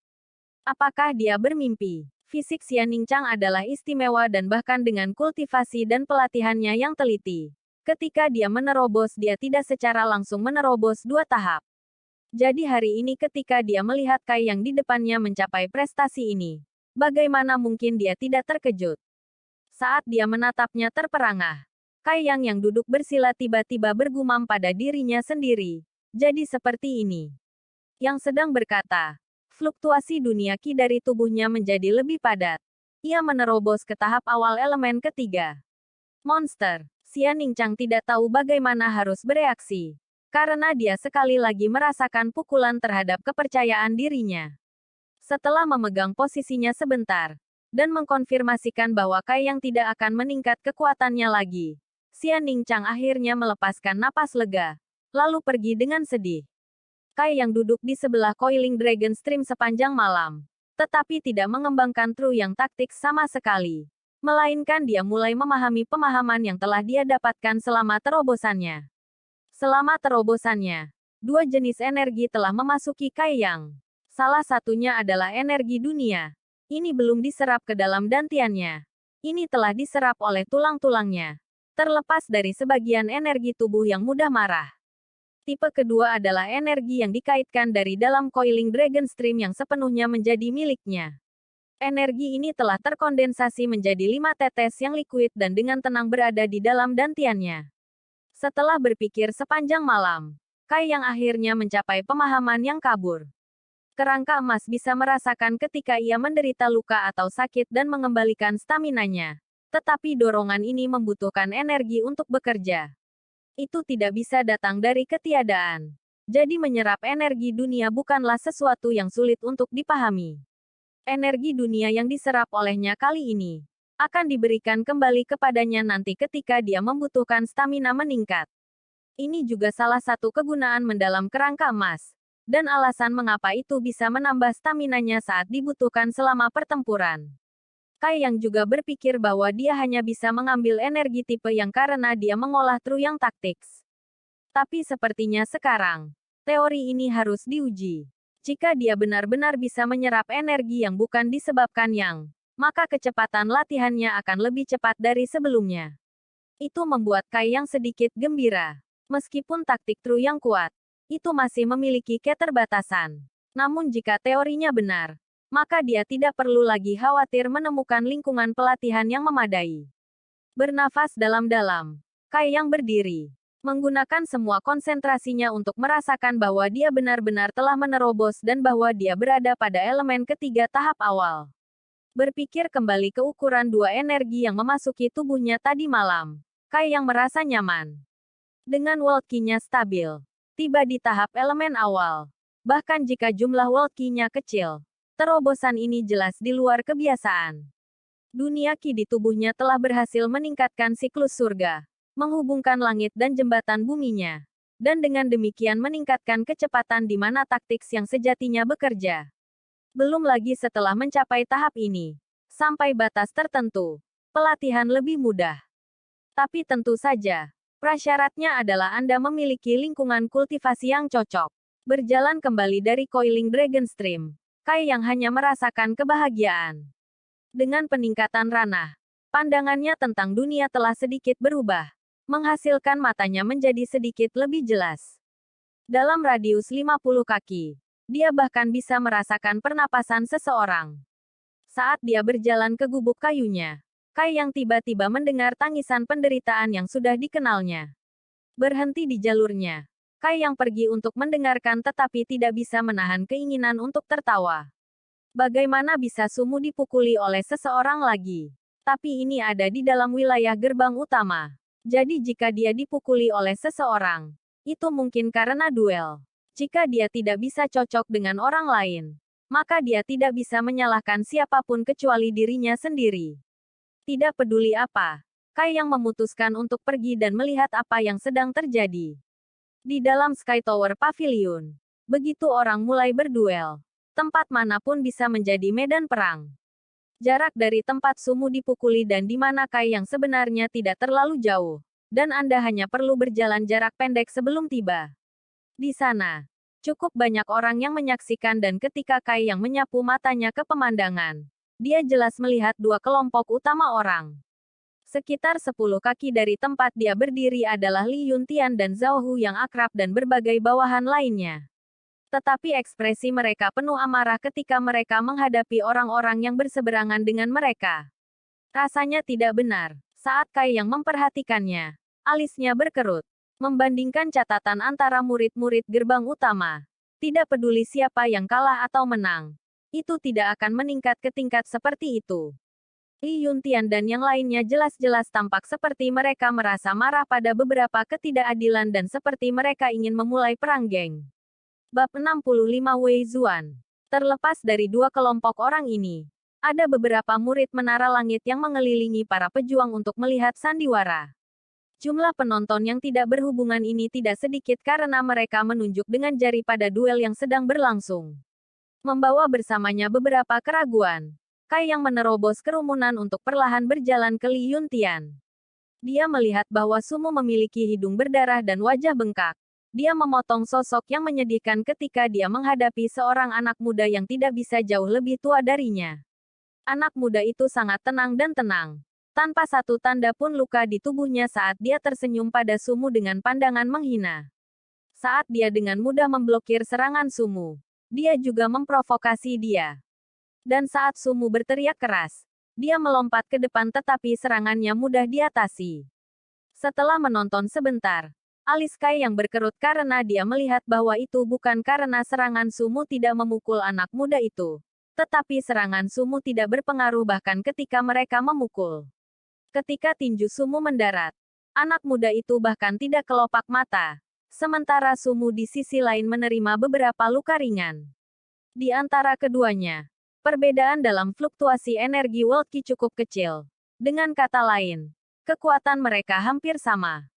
Apakah dia bermimpi? Fisik Xian Ningchang adalah istimewa dan bahkan dengan kultivasi dan pelatihannya yang teliti. Ketika dia menerobos dia tidak secara langsung menerobos dua tahap. Jadi hari ini ketika dia melihat Kai Yang di depannya mencapai prestasi ini, bagaimana mungkin dia tidak terkejut? Saat dia menatapnya terperangah, Kai yang duduk bersila tiba-tiba bergumam pada dirinya sendiri. Jadi seperti ini. Yang sedang berkata, fluktuasi dunia Qi dari tubuhnya menjadi lebih padat. Ia menerobos ke tahap awal elemen ketiga. Monster. Xian Ningchang tidak tahu bagaimana harus bereaksi. Karena dia sekali lagi merasakan pukulan terhadap kepercayaan dirinya. Setelah memegang posisinya sebentar, dan mengkonfirmasikan bahwa Kai yang tidak akan meningkat kekuatannya lagi, Xian Ningchang akhirnya melepaskan napas lega, lalu pergi dengan sedih. Kai yang duduk di sebelah Coiling Dragon Stream sepanjang malam, tetapi tidak mengembangkan True yang taktik sama sekali. Melainkan dia mulai memahami pemahaman yang telah dia dapatkan selama terobosannya. Selama terobosannya, dua jenis energi telah memasuki Kai Yang. Salah satunya adalah energi dunia. Ini belum diserap ke dalam dantiannya. Ini telah diserap oleh tulang-tulangnya. Terlepas dari sebagian energi tubuh yang mudah marah. Tipe kedua adalah energi yang dikaitkan dari dalam Coiling Dragon Stream yang sepenuhnya menjadi miliknya. Energi ini telah terkondensasi menjadi 5 tetes yang liquid dan dengan tenang berada di dalam dantiannya. Setelah berpikir sepanjang malam, Kai yang akhirnya mencapai pemahaman yang kabur. Kerangka emas bisa merasakan ketika ia menderita luka atau sakit dan mengembalikan staminanya. Tetapi dorongan ini membutuhkan energi untuk bekerja. Itu tidak bisa datang dari ketiadaan. Jadi menyerap energi dunia bukanlah sesuatu yang sulit untuk dipahami. Energi dunia yang diserap olehnya kali ini akan diberikan kembali kepadanya nanti ketika dia membutuhkan stamina meningkat. Ini juga salah satu kegunaan mendalam kerangka emas, dan alasan mengapa itu bisa menambah staminanya saat dibutuhkan selama pertempuran. Kai yang juga berpikir bahwa dia hanya bisa mengambil energi tipe yang karena dia mengolah True yang taktiks. Tapi sepertinya sekarang, teori ini harus diuji. Jika dia benar-benar bisa menyerap energi yang bukan disebabkan Yang, maka kecepatan latihannya akan lebih cepat dari sebelumnya. Itu membuat Kai yang sedikit gembira. Meskipun taktik True yang kuat, itu masih memiliki keterbatasan. Namun jika teorinya benar, maka dia tidak perlu lagi khawatir menemukan lingkungan pelatihan yang memadai. Bernafas dalam-dalam, Kai yang berdiri, menggunakan semua konsentrasinya untuk merasakan bahwa dia benar-benar telah menerobos dan bahwa dia berada pada elemen ketiga tahap awal. Berpikir kembali ke ukuran dua energi yang memasuki tubuhnya tadi malam, Kai yang merasa nyaman. Dengan world Qi-nya stabil, tiba di tahap elemen awal. Bahkan jika jumlah world Qi-nya kecil, terobosan ini jelas di luar kebiasaan. Dunia Qi di tubuhnya telah berhasil meningkatkan siklus surga, menghubungkan langit dan jembatan buminya, dan dengan demikian meningkatkan kecepatan di mana taktik yang sejatinya bekerja. Belum lagi setelah mencapai tahap ini, sampai batas tertentu, pelatihan lebih mudah. Tapi tentu saja, prasyaratnya adalah Anda memiliki lingkungan kultivasi yang cocok. Berjalan kembali dari Coiling Dragon Stream, Kai yang hanya merasakan kebahagiaan. Dengan peningkatan ranah, pandangannya tentang dunia telah sedikit berubah. menghasilkan matanya menjadi sedikit lebih jelas. Dalam radius 50 kaki, dia bahkan bisa merasakan pernapasan seseorang. Saat dia berjalan ke gubuk kayunya, Kai yang tiba-tiba mendengar tangisan penderitaan yang sudah dikenalnya. Berhenti di jalurnya. Kai yang pergi untuk mendengarkan tetapi tidak bisa menahan keinginan untuk tertawa. Bagaimana bisa Sumu dipukuli oleh seseorang lagi? Tapi ini ada di dalam wilayah gerbang utama. Jadi jika dia dipukuli oleh seseorang, itu mungkin karena duel. Jika dia tidak bisa cocok dengan orang lain, maka dia tidak bisa menyalahkan siapapun kecuali dirinya sendiri. Tidak peduli apa, Kai yang memutuskan untuk pergi dan melihat apa yang sedang terjadi. Di dalam Sky Tower Pavilion, begitu orang mulai berduel, tempat manapun bisa menjadi medan perang. Jarak dari tempat Sumu dipukuli dan di mana Kai yang sebenarnya tidak terlalu jauh, dan Anda hanya perlu berjalan jarak pendek sebelum tiba. Di sana, cukup banyak orang yang menyaksikan dan ketika Kai yang menyapu matanya ke pemandangan, dia jelas melihat dua kelompok utama orang. Sekitar 10 kaki dari tempat dia berdiri adalah Li Yuntian dan Zhao Hu yang akrab dan berbagai bawahan lainnya. Tetapi ekspresi mereka penuh amarah ketika mereka menghadapi orang-orang yang berseberangan dengan mereka. Rasanya tidak benar. Saat Kai yang memperhatikannya, alisnya berkerut. Membandingkan catatan antara murid-murid gerbang utama, tidak peduli siapa yang kalah atau menang, itu tidak akan meningkat ke tingkat seperti itu. Li Yuntian dan yang lainnya jelas-jelas tampak seperti mereka merasa marah pada beberapa ketidakadilan dan seperti mereka ingin memulai perang geng. Bab 65 Wei Zuan. Terlepas dari dua kelompok orang ini, ada beberapa murid menara langit yang mengelilingi para pejuang untuk melihat sandiwara. Jumlah penonton yang tidak berhubungan ini tidak sedikit karena mereka menunjuk dengan jari pada duel yang sedang berlangsung. Membawa bersamanya beberapa keraguan, Kai yang menerobos kerumunan untuk perlahan berjalan ke Li Yuntian. Dia melihat bahwa Sumu memiliki hidung berdarah dan wajah bengkak. Dia memotong sosok yang menyedihkan ketika dia menghadapi seorang anak muda yang tidak bisa jauh lebih tua darinya. Anak muda itu sangat tenang dan tenang. Tanpa satu tanda pun luka di tubuhnya saat dia tersenyum pada Sumu dengan pandangan menghina. Saat dia dengan mudah memblokir serangan Sumu, dia juga memprovokasi dia. Dan saat Sumu berteriak keras, dia melompat ke depan tetapi serangannya mudah diatasi. Setelah menonton sebentar, alis Kai yang berkerut karena dia melihat bahwa itu bukan karena serangan Sumu tidak memukul anak muda itu. Tetapi serangan Sumu tidak berpengaruh bahkan ketika mereka memukul. Ketika tinju Sumu mendarat, anak muda itu bahkan tidak kelopak mata. Sementara Sumu di sisi lain menerima beberapa luka ringan. Di antara keduanya, perbedaan dalam fluktuasi energi World Ki cukup kecil. Dengan kata lain, kekuatan mereka hampir sama.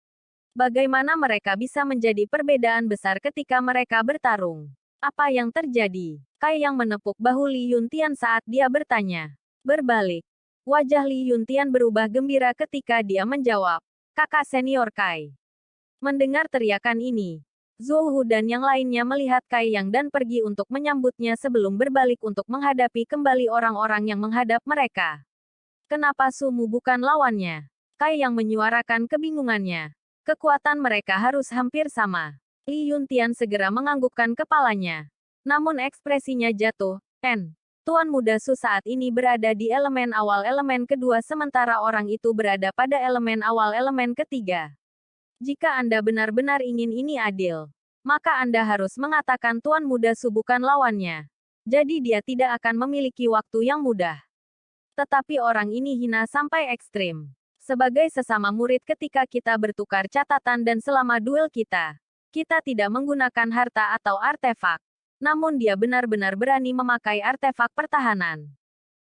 Bagaimana mereka bisa menjadi perbedaan besar ketika mereka bertarung? Apa yang terjadi? Kai yang menepuk bahu Li Yuntian saat dia bertanya. Berbalik. Wajah Li Yuntian berubah gembira ketika dia menjawab. Kakak senior Kai. Mendengar teriakan ini, Zhou Hu dan yang lainnya melihat Kai Yang dan pergi untuk menyambutnya sebelum berbalik untuk menghadapi kembali orang-orang yang menghadap mereka. Kenapa Sumu bukan lawannya? Kai Yang menyuarakan kebingungannya. Kekuatan mereka harus hampir sama. Li Yuntian segera menganggukkan kepalanya. Namun ekspresinya jatuh. Tuan muda Su saat ini berada di elemen awal elemen kedua sementara orang itu berada pada elemen awal elemen ketiga. Jika Anda benar-benar ingin ini adil, maka Anda harus mengatakan Tuan muda Su bukan lawannya. Jadi dia tidak akan memiliki waktu yang mudah. Tetapi orang ini hina sampai ekstrim. Sebagai sesama murid ketika kita bertukar catatan dan selama duel kita tidak menggunakan harta atau artefak. Namun dia benar-benar berani memakai artefak pertahanan.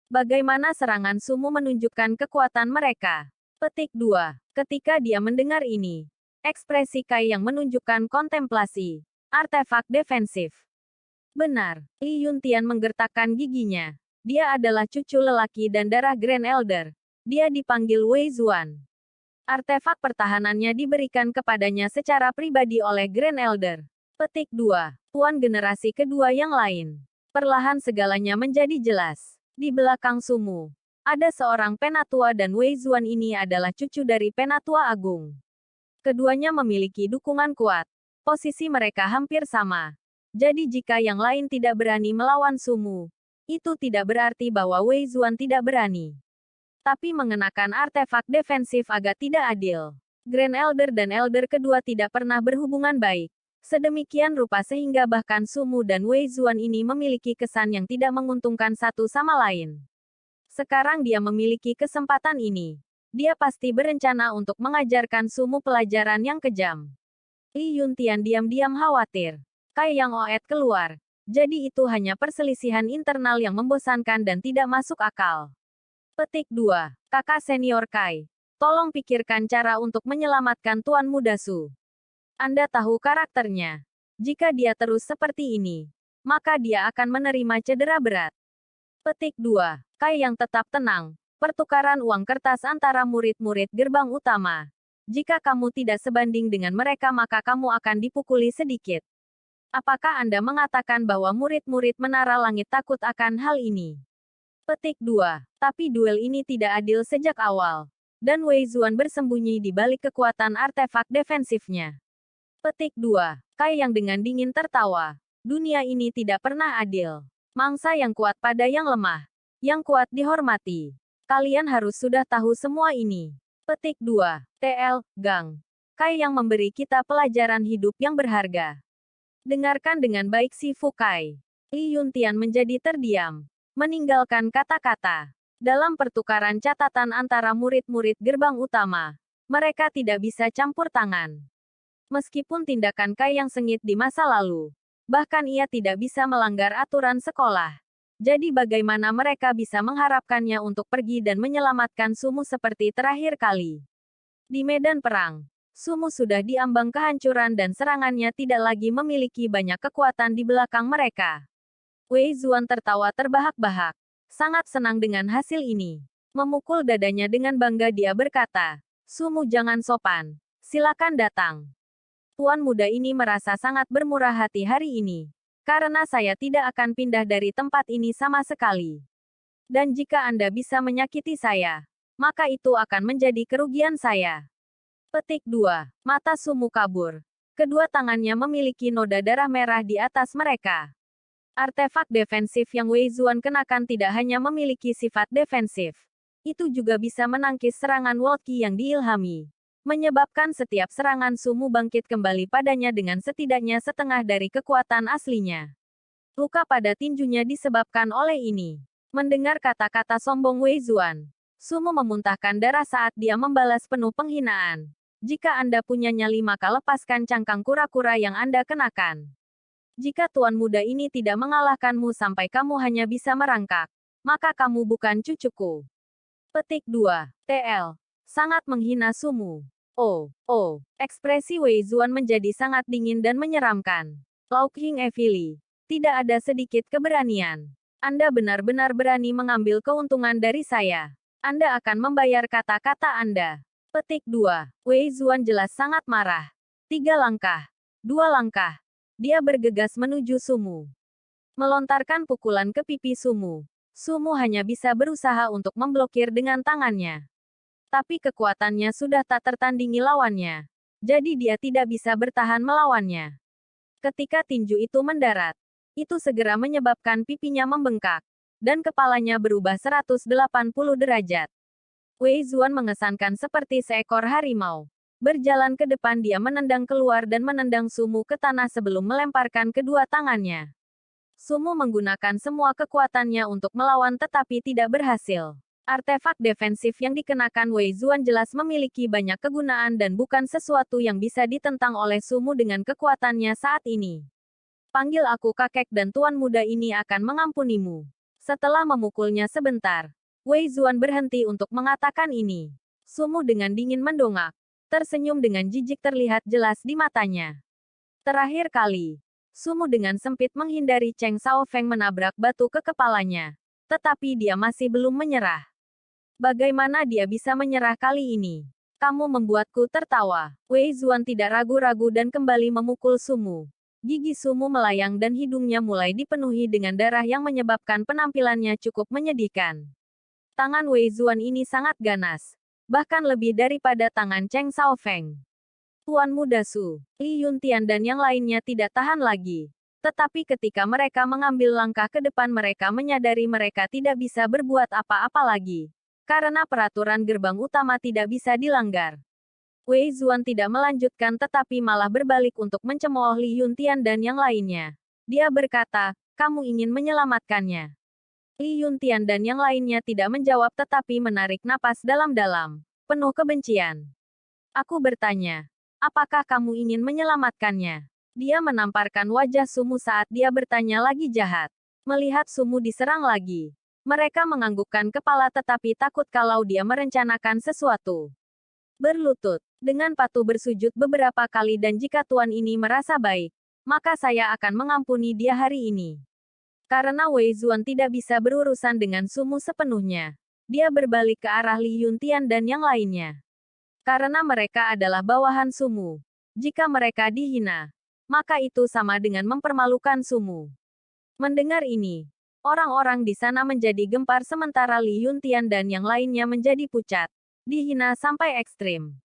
Bagaimana serangan Sumu menunjukkan kekuatan mereka? Petik 2. Ketika dia mendengar ini, ekspresi Kai yang menunjukkan kontemplasi. Artefak defensif. Benar, Li Yuntian menggertakkan giginya. Dia adalah cucu lelaki dan darah Grand Elder. Dia dipanggil Wei Zuan. Artefak pertahanannya diberikan kepadanya secara pribadi oleh Grand Elder. Petik 2. Tuan generasi kedua yang lain. Perlahan segalanya menjadi jelas. Di belakang Sumu, ada seorang penatua dan Wei Zuan ini adalah cucu dari penatua agung. Keduanya memiliki dukungan kuat. Posisi mereka hampir sama. Jadi jika yang lain tidak berani melawan Sumu, itu tidak berarti bahwa Wei Zuan tidak berani. Tapi mengenakan artefak defensif agak tidak adil. Grand Elder dan Elder kedua tidak pernah berhubungan baik. Sedemikian rupa sehingga bahkan Sumu dan Wei Zuan ini memiliki kesan yang tidak menguntungkan satu sama lain. Sekarang dia memiliki kesempatan ini. Dia pasti berencana untuk mengajarkan Sumu pelajaran yang kejam. Li Yuntian diam-diam khawatir. Kai Yang Oet keluar. Jadi itu hanya perselisihan internal yang membosankan dan tidak masuk akal. Petik 2. Kakak senior Kai. Tolong pikirkan cara untuk menyelamatkan Tuan Muda Su. Anda tahu karakternya. Jika dia terus seperti ini, maka dia akan menerima cedera berat. Petik 2. Kai Yang tetap tenang. Pertukaran uang kertas antara murid-murid gerbang utama. Jika kamu tidak sebanding dengan mereka maka kamu akan dipukuli sedikit. Apakah Anda mengatakan bahwa murid-murid Menara Langit takut akan hal ini? Petik 2. Tapi duel ini tidak adil sejak awal. Dan Wei Zuan bersembunyi di balik kekuatan artefak defensifnya. Petik 2. Kai Yang dengan dingin tertawa. Dunia ini tidak pernah adil. Mangsa yang kuat pada yang lemah. Yang kuat dihormati. Kalian harus sudah tahu semua ini. Petik 2. TL, Gang. Kai Yang memberi kita pelajaran hidup yang berharga. Dengarkan dengan baik si Fukai. Li Yuntian menjadi terdiam. Meninggalkan kata-kata. Dalam pertukaran catatan antara murid-murid gerbang utama, mereka tidak bisa campur tangan. Meskipun tindakan Kai Yang sengit di masa lalu, bahkan ia tidak bisa melanggar aturan sekolah. Jadi bagaimana mereka bisa mengharapkannya untuk pergi dan menyelamatkan Sumu seperti terakhir kali? Di medan perang, Sumu sudah diambang kehancuran dan serangannya tidak lagi memiliki banyak kekuatan di belakang mereka. Wei Zuan tertawa terbahak-bahak. Sangat senang dengan hasil ini. Memukul dadanya dengan bangga dia berkata, Sumu jangan sopan. Silakan datang. Tuan muda ini merasa sangat bermurah hati hari ini. Karena saya tidak akan pindah dari tempat ini sama sekali. Dan jika Anda bisa menyakiti saya, maka itu akan menjadi kerugian saya. Petik 2. Mata Sumu kabur. Kedua tangannya memiliki noda darah merah di atas mereka. Artefak defensif yang Wei Zuan kenakan tidak hanya memiliki sifat defensif. Itu juga bisa menangkis serangan Wolki yang diilhami. Menyebabkan setiap serangan Sumu bangkit kembali padanya dengan setidaknya setengah dari kekuatan aslinya. Luka pada tinjunya disebabkan oleh ini. Mendengar kata-kata sombong Wei Zuan, Sumu memuntahkan darah saat dia membalas penuh penghinaan. Jika Anda punya nyali maka lepaskan cangkang kura-kura yang Anda kenakan. Jika tuan muda ini tidak mengalahkanmu sampai kamu hanya bisa merangkak, maka kamu bukan cucuku. Petik 2. TL. Sangat menghina Sumu. Ekspresi Wei Zuan menjadi sangat dingin dan menyeramkan. Lauking Evili. Tidak ada sedikit keberanian. Anda benar-benar berani mengambil keuntungan dari saya. Anda akan membayar kata-kata Anda. Petik 2. Wei Zuan jelas sangat marah. 3 langkah. 2 langkah. Dia bergegas menuju Sumu. Melontarkan pukulan ke pipi Sumu. Sumu hanya bisa berusaha untuk memblokir dengan tangannya. Tapi kekuatannya sudah tak tertandingi lawannya. Jadi dia tidak bisa bertahan melawannya. Ketika tinju itu mendarat, itu segera menyebabkan pipinya membengkak. Dan kepalanya berubah 180 derajat. Wei Zuan mengesankan seperti seekor harimau. Berjalan ke depan dia menendang keluar dan menendang Sumu ke tanah sebelum melemparkan kedua tangannya. Sumu menggunakan semua kekuatannya untuk melawan tetapi tidak berhasil. Artefak defensif yang dikenakan Wei Zuan jelas memiliki banyak kegunaan dan bukan sesuatu yang bisa ditentang oleh Sumu dengan kekuatannya saat ini. Panggil aku kakek dan tuan muda ini akan mengampunimu. Setelah memukulnya sebentar, Wei Zuan berhenti untuk mengatakan ini. Sumu dengan dingin mendongak. Tersenyum dengan jijik terlihat jelas di matanya. Terakhir kali, Sumu dengan sempit menghindari Cheng Xiaofeng menabrak batu ke kepalanya. Tetapi dia masih belum menyerah. Bagaimana dia bisa menyerah kali ini? Kamu membuatku tertawa. Wei Zuan tidak ragu-ragu dan kembali memukul Sumu. Gigi Sumu melayang dan hidungnya mulai dipenuhi dengan darah yang menyebabkan penampilannya cukup menyedihkan. Tangan Wei Zuan ini sangat ganas. Bahkan lebih daripada tangan Cheng Xiaofeng. Tuan Muda Su, Li Yuntian dan yang lainnya tidak tahan lagi. Tetapi ketika mereka mengambil langkah ke depan mereka menyadari mereka tidak bisa berbuat apa-apa lagi. Karena peraturan gerbang utama tidak bisa dilanggar. Wei Zuan tidak melanjutkan tetapi malah berbalik untuk mencemooh Li Yuntian dan yang lainnya. Dia berkata, kamu ingin menyelamatkannya. Li Yuntian dan yang lainnya tidak menjawab tetapi menarik napas dalam-dalam, penuh kebencian. Aku bertanya, apakah kamu ingin menyelamatkannya? Dia menamparkan wajah Sumu saat dia bertanya lagi jahat. Melihat Sumu diserang lagi. Mereka menganggukkan kepala tetapi takut kalau dia merencanakan sesuatu. Berlutut, dengan patuh bersujud beberapa kali dan jika tuan ini merasa baik, maka saya akan mengampuni dia hari ini. Karena Wei Zuan tidak bisa berurusan dengan Sumu sepenuhnya. Dia berbalik ke arah Li Yuntian dan yang lainnya. Karena mereka adalah bawahan Sumu. Jika mereka dihina, maka itu sama dengan mempermalukan Sumu. Mendengar ini, orang-orang di sana menjadi gempar sementara Li Yuntian dan yang lainnya menjadi pucat. Dihina sampai ekstrim.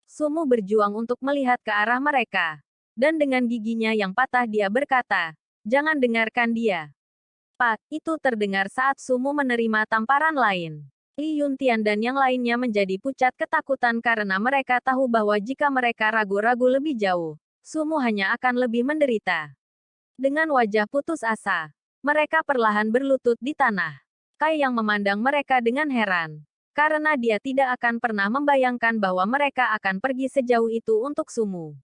Sumu berjuang untuk melihat ke arah mereka. Dan dengan giginya yang patah dia berkata, jangan dengarkan dia. Pak, itu terdengar saat Sumu menerima tamparan lain. Li Yuntian dan yang lainnya menjadi pucat ketakutan karena mereka tahu bahwa jika mereka ragu-ragu lebih jauh, Sumu hanya akan lebih menderita. Dengan wajah putus asa, mereka perlahan berlutut di tanah. Kai yang memandang mereka dengan heran. Karena dia tidak akan pernah membayangkan bahwa mereka akan pergi sejauh itu untuk Sumu.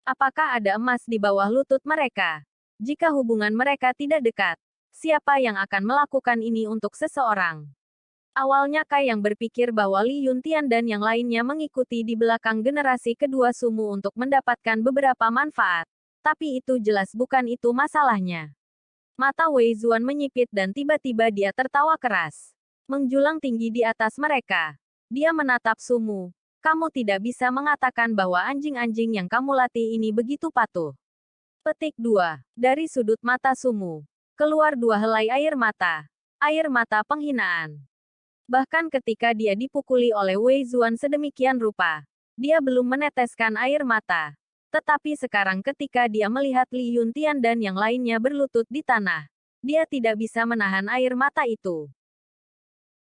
Apakah ada emas di bawah lutut mereka? Jika hubungan mereka tidak dekat, siapa yang akan melakukan ini untuk seseorang? Awalnya Kai yang berpikir bahwa Li Yuntian dan yang lainnya mengikuti di belakang generasi kedua Sumu untuk mendapatkan beberapa manfaat. Tapi itu jelas bukan itu masalahnya. Mata Wei Zuan menyipit dan tiba-tiba dia tertawa keras. Menjulang tinggi di atas mereka. Dia menatap Sumu. Kamu tidak bisa mengatakan bahwa anjing-anjing yang kamu latih ini begitu patuh. Petik 2. Dari sudut mata Sumu. Keluar 2 helai air mata. Air mata penghinaan. Bahkan ketika dia dipukuli oleh Wei Zuan sedemikian rupa, dia belum meneteskan air mata. Tetapi sekarang ketika dia melihat Li Yuntian dan yang lainnya berlutut di tanah, dia tidak bisa menahan air mata itu.